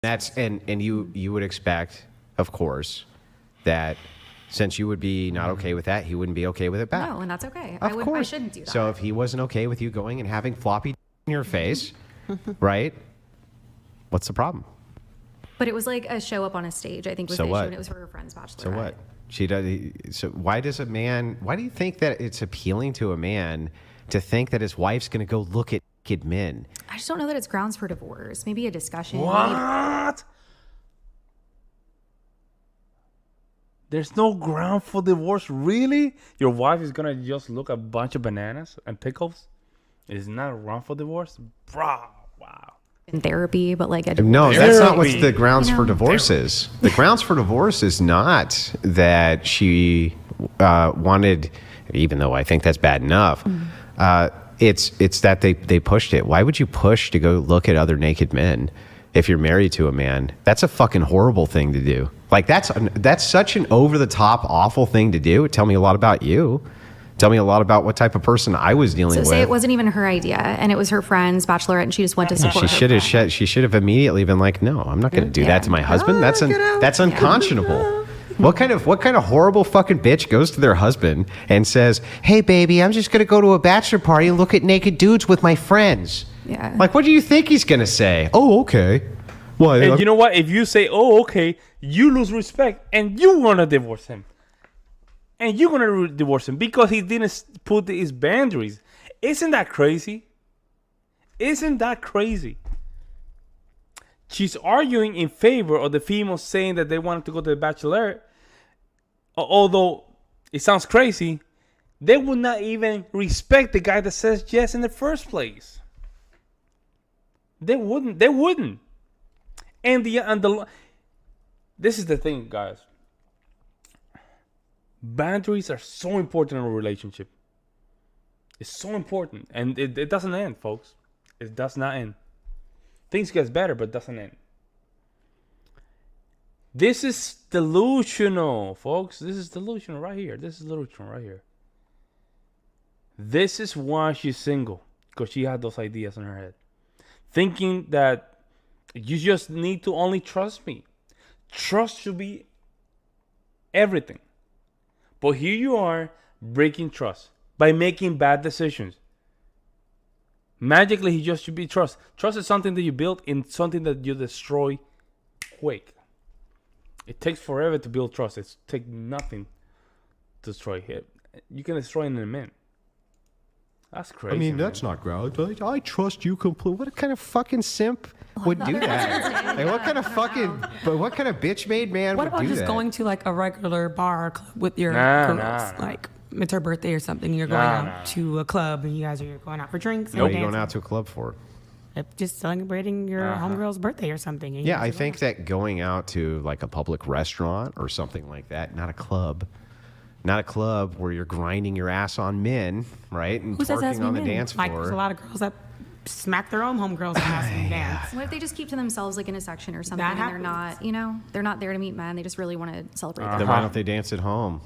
And you would expect, of course, that since you would be not okay with that, he wouldn't be okay with it back. No, and that's okay. Of course. I shouldn't do that. So if he wasn't okay with you going and having floppy in your face, right? What's the problem? But it was like a show up on a stage, I think, was So the what? issue, and it was for her friend's bachelorette. So what? She does. So why do you think that it's appealing to a man to think that his wife's going to go look at naked men? I just don't know that it's grounds for divorce. Maybe a discussion. What? There's no ground for divorce, really? Your wife is gonna just look at a bunch of bananas and pickles? Is not a ground for divorce? Bro, wow. In therapy, but like a divorce. No, that's not what the grounds for divorce is. The grounds for divorce is not that she wanted, even though I think that's bad enough. It's that they pushed it. Why would you push to go look at other naked men if you're married to a man? That's a fucking horrible thing to do. Like that's such an over the top awful thing to do. Tell me a lot about you. Tell me a lot about what type of person I was dealing with. So say it wasn't even her idea, and it was her friend's bachelorette, and she just went to support She should have immediately been like, no, I'm not going to do that to my husband. That's unconscionable. What kind of horrible fucking bitch goes to their husband and says, hey baby, I'm just going to go to a bachelor party and look at naked dudes with my friends? Yeah. Like, what do you think he's going to say? Oh, okay. Well, and you know what? If you say, oh, okay, you lose respect and you want to divorce him. And you're going to divorce him because he didn't put his boundaries. Isn't that crazy? Isn't that crazy? She's arguing in favor of the females saying that they wanted to go to the Bachelorette. Although it sounds crazy, they would not even respect the guy that says yes in the first place. They wouldn't. And this is the thing, guys. Boundaries are so important in a relationship. It's so important. And it doesn't end, folks. It does not end. Things get better, but doesn't end. This is delusional, folks. This is delusional right here. This is why she's single. Because she had those ideas in her head. Thinking that you just need to only trust me. Trust should be everything. But here you are breaking trust by making bad decisions. Magically, he just should be trust. Trust is something that you build in something that you destroy quick. It takes forever to build trust. It takes nothing to destroy it. You can destroy it in a minute. That's crazy. I mean, that's not ground. I trust you completely. What kind of fucking simp would do that? Like, what kind of bitch made man would do that? What about just going to like a regular bar or club with your girls? Like, it's her birthday or something. You're going out to a club and you guys are going out for drinks. What are you going out to a club for? Just celebrating your homegirl's birthday or something. Yeah, I think that going out to like a public restaurant or something like that, not a club where you're grinding your ass on men, right? And twerking on the dance floor. Like, there's a lot of girls that smack their own homegirls and ask them to dance. What if they just keep to themselves, like in a section or something, and they're not, they're not there to meet men. They just really want to celebrate. Then why don't they dance at home?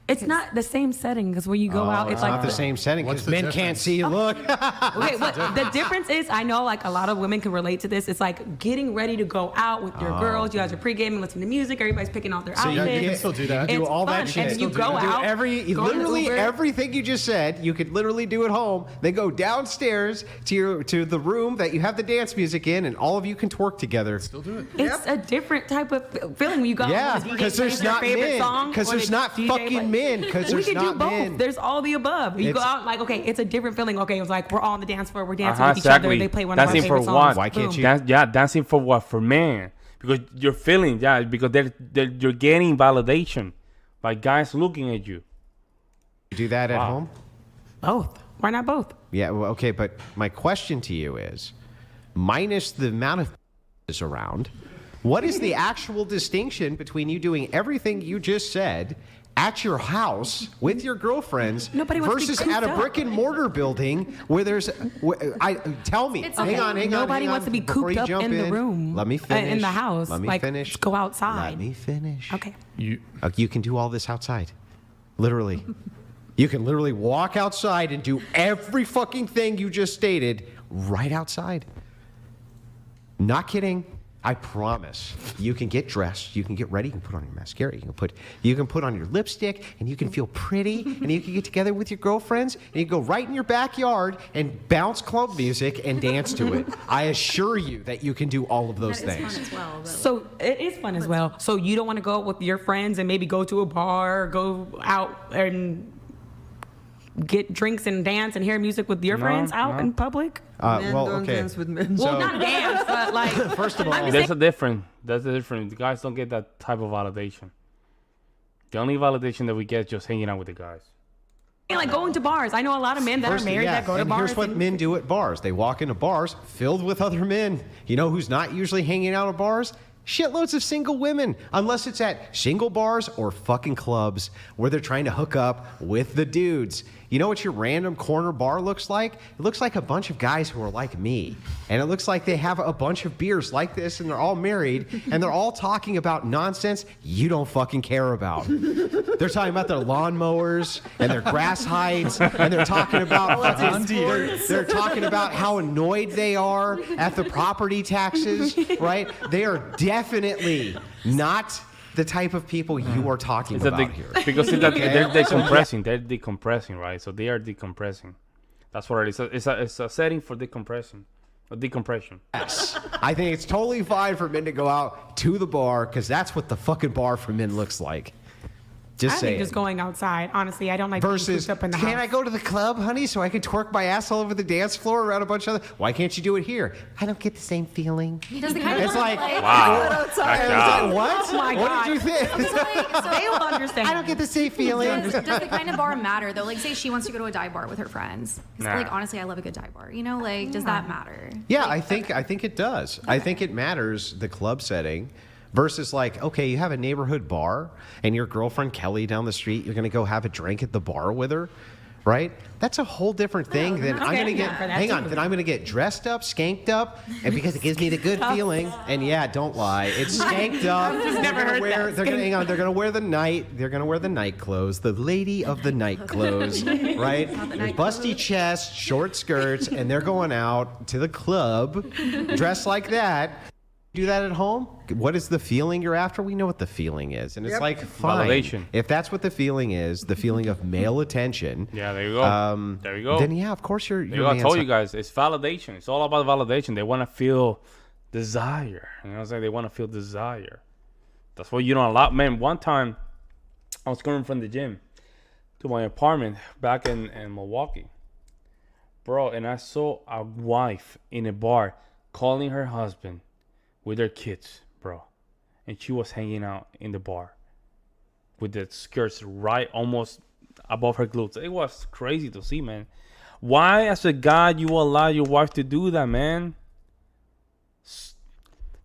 It's not the same setting because when you go out, it's like not the same setting because men can't see you look. Okay, what the difference is, I know like a lot of women can relate to this. It's like getting ready to go out with your girls. You guys are pre-gaming, listening to music. Everybody's picking out their outfits. Yeah, you can still do that. It's do all fun. that shit. And you go out. Literally everything you just said, you could literally do at home. They go downstairs to the room that you have the dance music in, and all of you can twerk together. Still do it. It's a different type of feeling when you go out. Yeah, because there's not men. Because there's not fucking men. Because there's do both. Men. There's all the above. You go out like, okay, it's a different feeling. Okay, it's like we're all on the dance floor. We're dancing with each other. They play one of our favorite songs. Why can't you? Dancing for what? For men. Because you're feeling, because you're getting validation by guys looking at you. You do that at home? Both. Why not both? Yeah, well, okay, but my question to you is, minus the amount of is around, what is the actual distinction between you doing everything you just said at your house with your girlfriends versus at a brick and mortar building where there's tell me. Hang on. Nobody wants to be cooped up in the room. Let me finish. In the house. Let me finish. Let's go outside. Let me finish. Okay. You can do all this outside. Literally. You can literally walk outside and do every fucking thing you just stated right outside. Not kidding. I promise. You can get dressed, you can get ready, you can put on your mascara, you can put on your lipstick, and you can feel pretty, and you can get together with your girlfriends, and you can go right in your backyard and bounce club music and dance to it. I assure you that you can do all of those things. Fun as well. But So it is fun as well. So you don't want to go with your friends and maybe go to a bar, go out and get drinks and dance and hear music with your friends out in public? Men Well, don't okay. dance with men. Well, not dance, but like. First of all, That's the difference. That's the difference. The guys don't get that type of validation. The only validation that we get is just hanging out with the guys. Like going to bars. I know a lot of men that are married that go to and bars. here's what and- men do at bars. They walk into bars filled with other men. You know who's not usually hanging out at bars? Shitloads of single women, unless it's at single bars or fucking clubs where they're trying to hook up with the dudes. You know what your random corner bar looks like? It looks like a bunch of guys who are like me. And it looks like they have a bunch of beers like this and they're all married and they're all talking about nonsense you don't fucking care about. They're talking about their lawnmowers and their grass hides and they're talking about they're talking about how annoyed they are at the property taxes, right? They are definitely not the type of people you are talking about here. Because they're decompressing. They're decompressing, right? So they are decompressing. That's what it is. It's a setting for decompression. A decompression. Yes. I think it's totally fine for men to go out to the bar because that's what the fucking bar for men looks like. Just I saying. think just going outside. Honestly, I don't like being Versus, cooped up in the can house. I go to the club, honey, so I can twerk my ass all over the dance floor around a bunch of other... Why can't you do it here? I don't get the same feeling. does the kind of It's like... Wow. It's like, what? Oh my What God. did you think? They will understand. I don't get the same feeling. does the kind of bar matter though? Like, say she wants to go to a dive bar with her friends. 'Cause, Nah. like, honestly, I love a good dive bar. You know, like, does that matter? Yeah, I think it does. I think it matters, the club setting, versus like, okay, you have a neighborhood bar and your girlfriend Kelly down the street, you're going to go have a drink at the bar with her, right? That's a whole different thing than I'm going to get, for that hang on, too. then I'm going to get dressed up, skanked up, and because it gives me the good feeling, and yeah, don't lie, it's skanked up. They're going to wear the night clothes, the lady of the night clothes, right? Busty chest, short skirts, and they're going out to the club dressed like that. Do that at home? What is the feeling you're after? We know what the feeling is. And it's like, fine. Validation. If that's what the feeling is, the feeling of male attention. Yeah, there you go. There you go. Then yeah, of course you're I told you guys, it's validation. It's all about validation. They want to feel desire. You know what I'm saying? They want to feel desire. That's what you know a lot. Man, one time I was coming from the gym to my apartment back in Milwaukee. Bro, and I saw a wife in a bar calling her husband with their kids, bro. And she was hanging out in the bar with the skirts right almost above her glutes. It was crazy to see, man. Why, as a guy, you allow your wife to do that, man?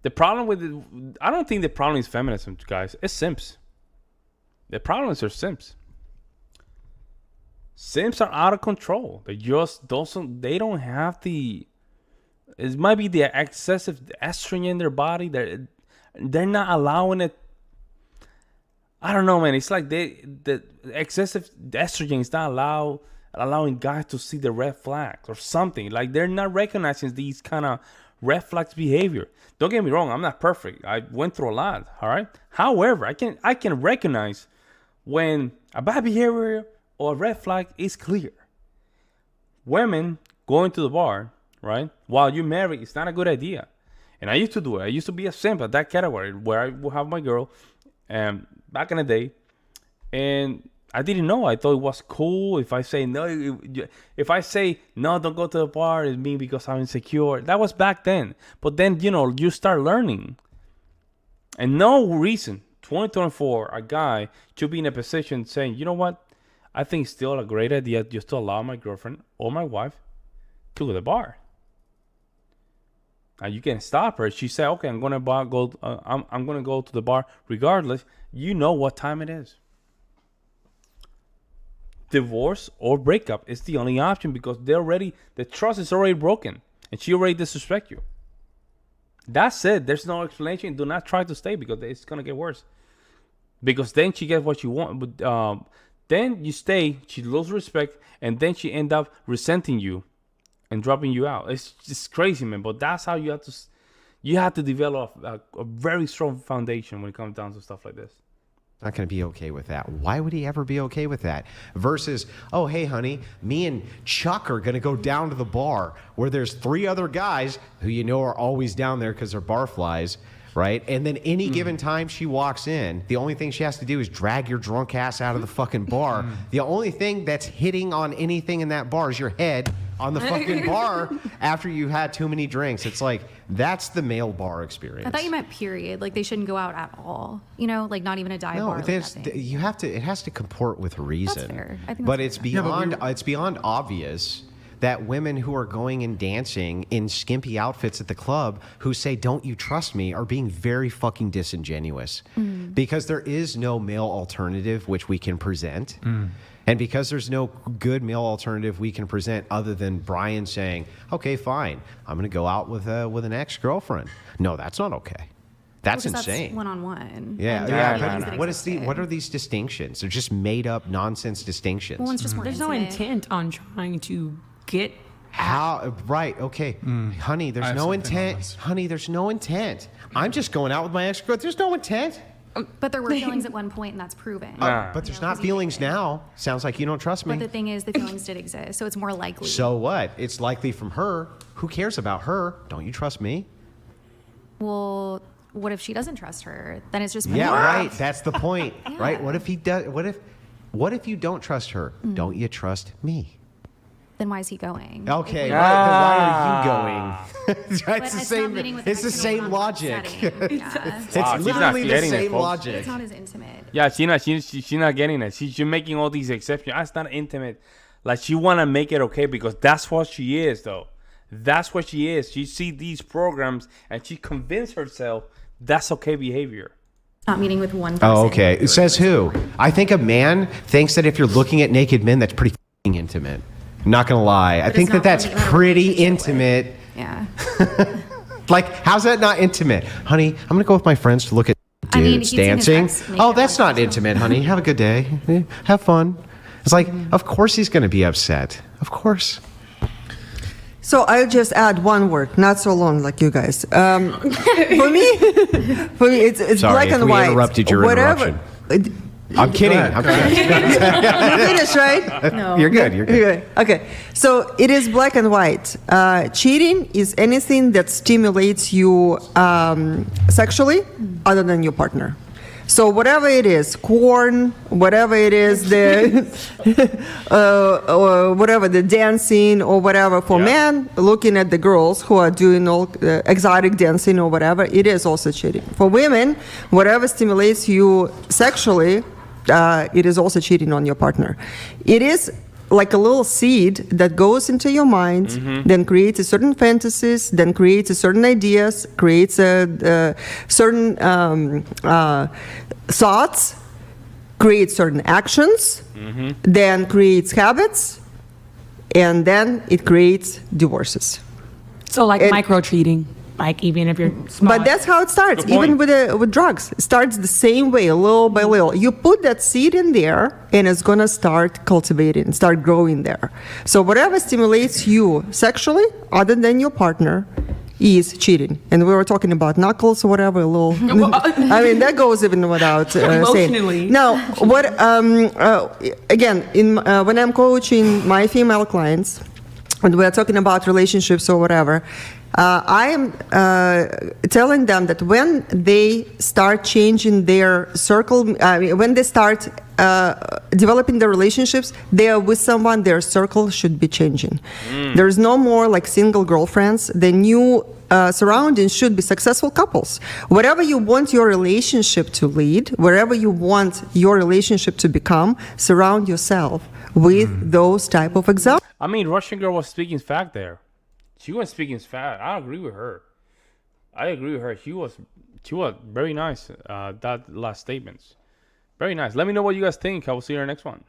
The problem with it, I don't think the problem is feminism, guys. It's simps. The problem is they're simps. Simps are out of control. They just they don't have the... It might be the excessive estrogen in their body. They're not allowing it. I don't know, man. It's like the excessive estrogen is not allowing guys to see the red flags or something. Like they're not recognizing these kind of red flags behavior. Don't get me wrong. I'm not perfect. I went through a lot. All right. However, I can recognize when a bad behavior or a red flag is clear. Women going to the bar, right? While you're married, it's not a good idea. And I used to do it. I used to be a simp at that category where I would have my girl back in the day. And I didn't know. I thought it was cool if I say no. If I say no, don't go to the bar, it's me because I'm insecure. That was back then. But then, you start learning. And no reason, 2024, a guy should be in a position saying, you know what? I think it's still a great idea just to allow my girlfriend or my wife to go to the bar. And you can stop her. She said, "Okay, I'm gonna go to the bar regardless." You know what time it is. Divorce or breakup is the only option because the trust is already broken, and she already disrespect you. That's it. There's no explanation. Do not try to stay because it's gonna get worse. Because then she gets what you want, but then you stay. She loses respect, and then she end up resenting you and dropping you out. It's just crazy, man. But that's how you have to. You have to develop a very strong foundation when it comes down to stuff like this. Not going to be okay with that. Why would he ever be okay with that? Versus, oh, hey, honey, me and Chuck are going to go down to the bar where there's 3 other guys who you know are always down there because they're barflies, right? And then any given time she walks in, the only thing she has to do is drag your drunk ass out of the fucking bar. The only thing that's hitting on anything in that bar is your head on the fucking bar after you had too many drinks. It's like, that's the male bar experience. I thought you meant period. Like they shouldn't go out at all. You know, like not even a dive bar. No, Like you have to. It has to comport with reason. That's fair. I think but that's it's beyond. It's beyond obvious that women who are going and dancing in skimpy outfits at the club who say, "Don't you trust me?" are being very fucking disingenuous, because there is no male alternative which we can present. And because there's no good male alternative we can present other than Brian saying, okay, fine, I'm going to go out with an ex-girlfriend. No, that's not okay. That's insane. That's one-on-one. Yeah. What are these distinctions? They're just made up nonsense distinctions. Well, one's just more There's no intimate. intent on trying to get. How? Right. Okay. Honey, there's no intent. Honey, there's no intent. I'm just going out with my ex-girlfriend. There's no intent. But there were feelings at one point, and that's proven. But there's not feelings now. Sounds like you don't trust me. But the thing is, the feelings did exist, so it's more likely. So what? It's likely from her. Who cares about her? Don't you trust me? Well, what if she doesn't trust her? Then it's just right. That's the point, right? What if he does? What if you don't trust her? Don't you trust me? Then why is he going? Okay, why are you going? It's But the not same. meeting with It's the an external same one-on-one logic. setting. Yeah. It's Wow, she's not literally the getting it, same folks. logic. It's not as intimate. Yeah, she's not getting it. She's making all these exceptions. That's not intimate. Like she want to make it okay because that's what she is, though. That's what she is. She see these programs and she convinced herself that's okay behavior. Not meeting with one person. Oh, okay. It says who? I think a man thinks that if you're looking at naked men, that's pretty f***ing intimate. I'm not gonna lie. I it's think not that's one you have a pretty relationship intimate. with. Yeah. Like, how's that not intimate? Honey, I'm going to go with my friends to look at I mean, dudes he's seen his dancing. ex make Oh, it that's work, not so. intimate, honey. Have a good day. Have fun. It's like, of course he's going to be upset. Of course. So I'll just add one word, not so long like you guys. For me, it's Sorry, black if and we white. interrupted your interruption. I'm kidding. I'm kidding. You finished, right? No. You're good. You're good. Okay. Okay. So it is black and white. Cheating is anything that stimulates you sexually other than your partner. So whatever it is, corn, whatever it is, the or whatever, the dancing or whatever. For men, looking at the girls who are doing all exotic dancing or whatever, it is also cheating. For women, whatever stimulates you sexually, it is also cheating on your partner. It is like a little seed that goes into your mind, then creates a certain fantasies, then creates a certain ideas, creates a certain thoughts, creates certain actions, then creates habits, and then it creates divorces. So like It- micro cheating, like even if you're small. But that's how it starts, Good point. even with drugs. It starts the same way, little by little. You put that seed in there, and it's gonna start cultivating, start growing there. So whatever stimulates you sexually, other than your partner, is cheating. And we were talking about knuckles or whatever, a little. I mean, that goes even without Emotionally. saying. Now, what? Again, when I'm coaching my female clients, when we're talking about relationships or whatever, I am telling them that when they start changing their circle, when they start developing their relationships, they are with someone, their circle should be changing. There's no more like single girlfriends. The new surroundings should be successful couples. Whatever you want your relationship to lead, wherever you want your relationship to become, surround yourself with those type of examples. I mean, Russian girl was speaking fact there. She was speaking fact. I agree with her. She was very nice. That last statements. Very nice. Let me know what you guys think. I will see you in the next one.